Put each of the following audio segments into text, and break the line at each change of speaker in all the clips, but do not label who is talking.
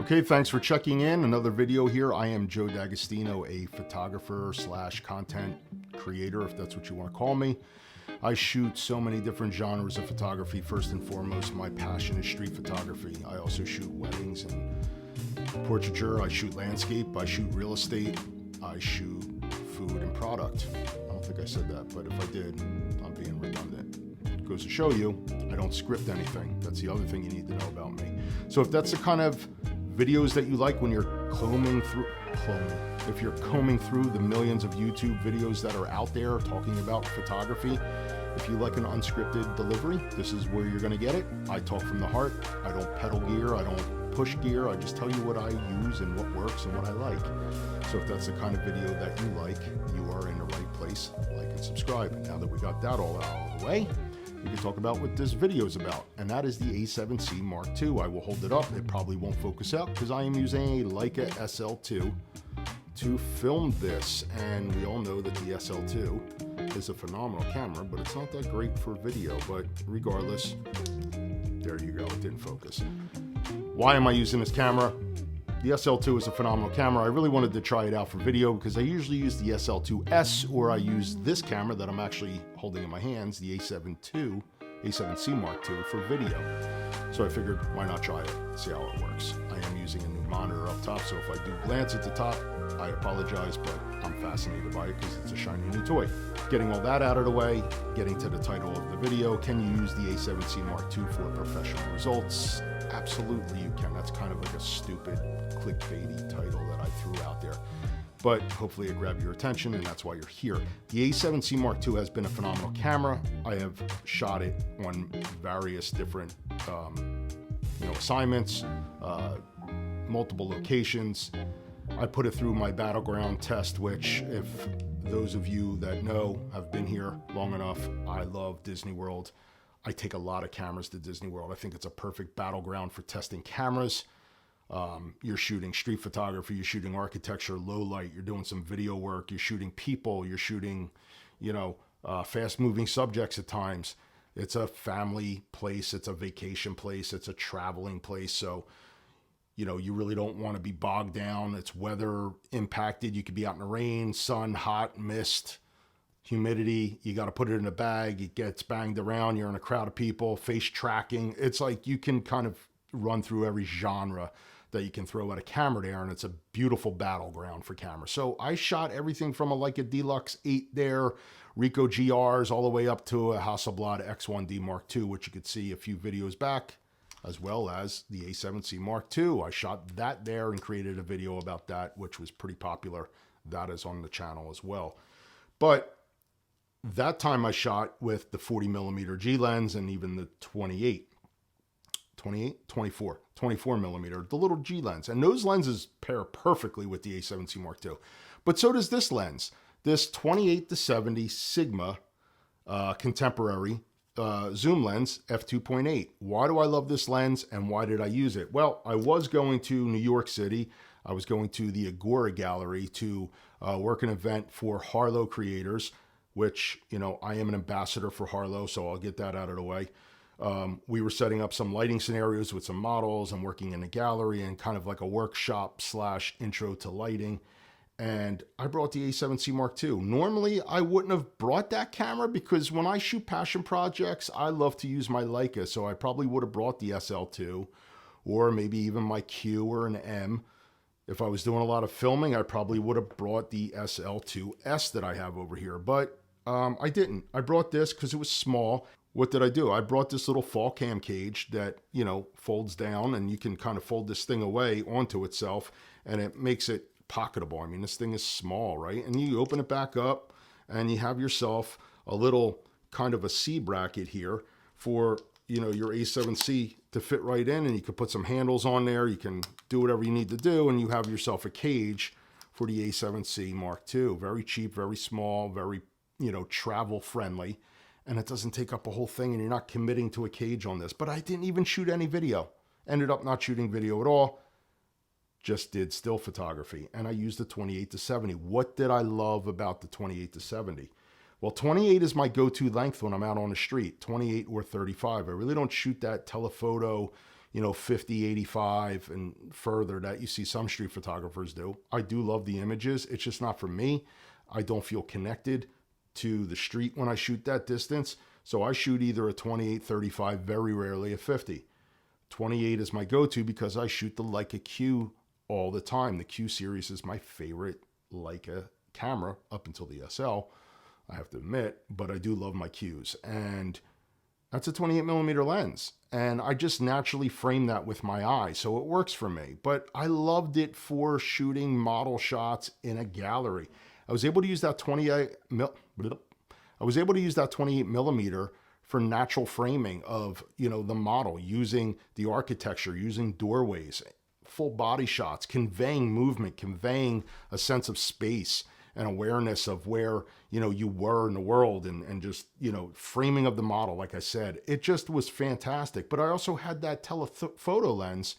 Okay, thanks for checking in. Another video here. I am Joe D'Agostino, a photographer slash content creator, if that's what you want to call me. I shoot so many different genres of photography. First and foremost, my passion is street photography. I also shoot weddings and portraiture. I shoot landscape. I shoot real estate. I shoot food and product. I don't think I said that, but if I did, I'm being redundant. It goes to show you, I don't script anything. That's the other thing you need to know about me. So if that's the kind of videos that you like when you're combing through the millions of YouTube videos that are out there talking about photography, if you like an unscripted delivery, this is where you're going to get it. I talk from the heart. I don't peddle gear. I don't push gear. I just tell you what I use and what works and what I like. So if that's the kind of video that you like, you are in the right place. Like and subscribe. And now that we got that all out of the way, we can talk about what this video is about, and that is the A7Cii Mark II. I will hold it up. It probably won't focus out because I am using a Leica SL2 to film this, and we all know that the SL2 is a phenomenal camera, but it's not that great for video. But regardless, there you go, it didn't focus. Why am I using this camera? The SL2 is a phenomenal camera. I really wanted to try it out for video because I usually use the SL2S, or I use this camera that I'm actually holding in my hands, the A7Cii Mark II, for video. So I figured, why not try it, see how it works. I am using a new monitor up top, so if I do glance at the top, I apologize, but I'm fascinated by it because it's a shiny new toy. Getting all that out of the way, getting to the title of the video, can you use the A7Cii Mark II for professional results? Absolutely you can. That's kind of like a stupid clickbaity title that I threw out there, but hopefully it grabbed your attention, and that's why you're here. The A7Cii Mark II has been a phenomenal camera. I have shot it on various different assignments, multiple locations. I put it through my battleground test, which, if those of you that know have been here long enough, I love Disney World. I take a lot of cameras to Disney World. I think it's a perfect battleground for testing cameras. You're shooting street photography, you're shooting architecture, low light, you're doing some video work, you're shooting people, you're shooting, fast moving subjects at times. It's a family place, it's a vacation place, it's a traveling place. So, you really don't want to be bogged down. It's weather impacted. You could be out in the rain, sun, hot, mist, humidity. You got to put it in a bag. It gets banged around. You're in a crowd of people, face tracking. It's like you can kind of run through every genre that you can throw at a camera there, and it's a beautiful battleground for cameras. So I shot everything from a Leica Deluxe 8 there, Ricoh GRs, all the way up to a Hasselblad X1D Mark II, which you could see a few videos back, as well as the A7Cii Mark II. I shot that there and created a video about that, which was pretty popular. That is on the channel as well. But that time I shot with the 40mm G lens and even the 24 millimeter, the little G lens. And those lenses pair perfectly with the A7Cii Mark II. But so does this lens, this 28-70 Sigma contemporary zoom lens f2.8. Why do I love this lens and why did I use it? Well, I was going to New York City. I was going to the Agora Gallery to work an event for Harlowe creators, which, I am an ambassador for Harlowe, so I'll get that out of the way. We were setting up some lighting scenarios with some models and working in the gallery and kind of like a workshop / intro to lighting. And I brought the A7Cii Mark II. Normally, I wouldn't have brought that camera because when I shoot passion projects, I love to use my Leica. So I probably would have brought the SL2 or maybe even my Q or an M. If I was doing a lot of filming, I probably would have brought the SL2S that I have over here. But I didn't. I brought this because it was small. What did I do? I brought this little fall cam cage that, folds down, and you can kind of fold this thing away onto itself, and it makes it pocketable. I mean, this thing is small, right? And you open it back up and you have yourself a little kind of a C bracket here for, your A7C to fit right in, and you can put some handles on there. You can do whatever you need to do, and you have yourself a cage for the A7Cii Mark II. Very cheap, very small, very, travel friendly. And it doesn't take up a whole thing, and you're not committing to a cage on this. But I didn't even shoot any video. Ended up not shooting video at all. Just did still photography. And I used the 28-70. What did I love about the 28-70? Well, 28 is my go-to length when I'm out on the street. 28 or 35. I really don't shoot that telephoto, 50, 85 and further that you see some street photographers do. I do love the images. It's just not for me. I don't feel connected to the street when I shoot that distance. So I shoot either a 28, 35, very rarely a 50. 28 is my go-to because I shoot the Leica Q all the time. The Q series is my favorite Leica camera up until the SL, I have to admit, but I do love my Qs. And that's a 28 millimeter lens. And I just naturally frame that with my eye. So it works for me, but I loved it for shooting model shots in a gallery. I was able to use that 28 millimeter for natural framing of, the model, using the architecture, using doorways, full body shots, conveying movement, conveying a sense of space and awareness of where, you were in the world, and just, framing of the model. Like I said, it just was fantastic. But I also had that telephoto lens,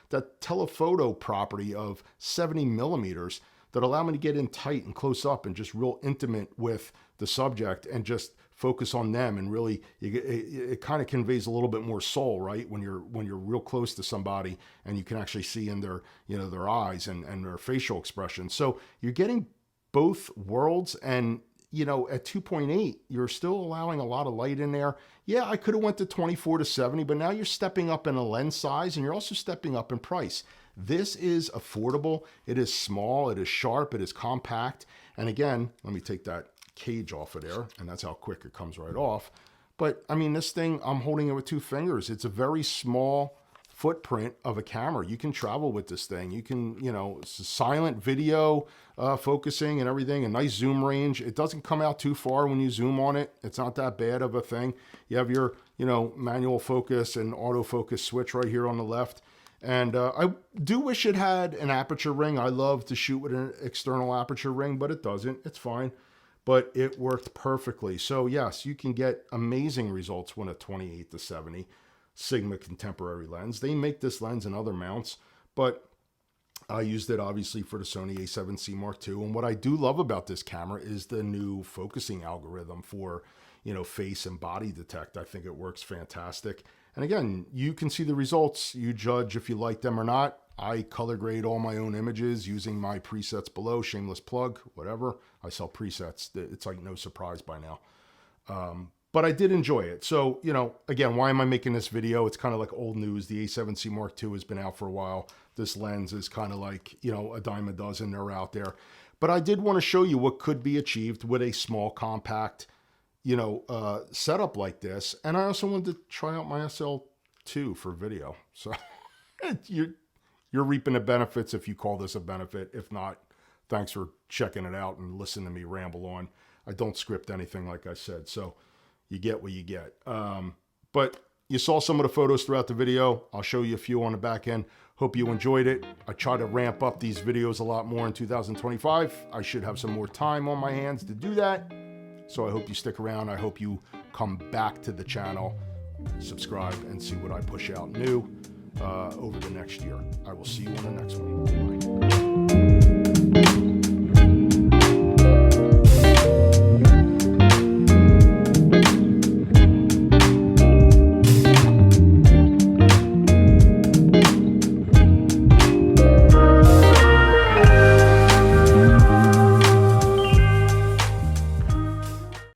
that telephoto property of 70 millimeters that allow me to get in tight and close up and just real intimate with the subject and just focus on them. And really, it kind of conveys a little bit more soul, right? When you're real close to somebody and you can actually see in their, their eyes and their facial expression. So you're getting both worlds. And, at 2.8, you're still allowing a lot of light in there. Yeah, I could have went to 24 to 70, but now you're stepping up in a lens size and you're also stepping up in price. This is affordable. It is small. It is sharp. It is compact. And again, let me take that cage off of there, and that's how quick it comes right off. But I mean, this thing, I'm holding it with 2 fingers. It's a very small footprint of a camera. You can travel with this thing. You can, it's a silent video focusing and everything, a nice zoom range. It doesn't come out too far when you zoom on it. It's not that bad of a thing. You have your, manual focus and autofocus switch right here on the left. And I do wish it had an aperture ring. I love to shoot with an external aperture ring, but it doesn't. It's fine. But it worked perfectly. So yes, you can get amazing results with a 28 to 70 Sigma contemporary lens. They make this lens in other mounts, but I used it obviously for the Sony A7Cii Mark II. And what I do love about this camera is the new focusing algorithm for, face and body detect. I think it works fantastic. And again, you can see the results. You judge if you like them or not. I color grade all my own images using my presets below, shameless plug, whatever. I sell presets. It's like no surprise by now. But I did enjoy it. So, again, why am I making this video? It's kind of like old news. The A7Cii Mark II has been out for a while. This lens is kind of like, a dime a dozen. They're out there. But I did want to show you what could be achieved with a small, compact, setup like this. And I also wanted to try out my SL2 for video. So you're reaping the benefits if you call this a benefit. If not, thanks for checking it out and listening to me ramble on. I don't script anything, like I said. So you get what you get. But you saw some of the photos throughout the video. I'll show you a few on the back end. Hope you enjoyed it. I try to ramp up these videos a lot more in 2025. I should have some more time on my hands to do that. So I hope you stick around. I hope you come back to the channel, subscribe, and see what I push out new over the next year. I will see you on the next one. Bye.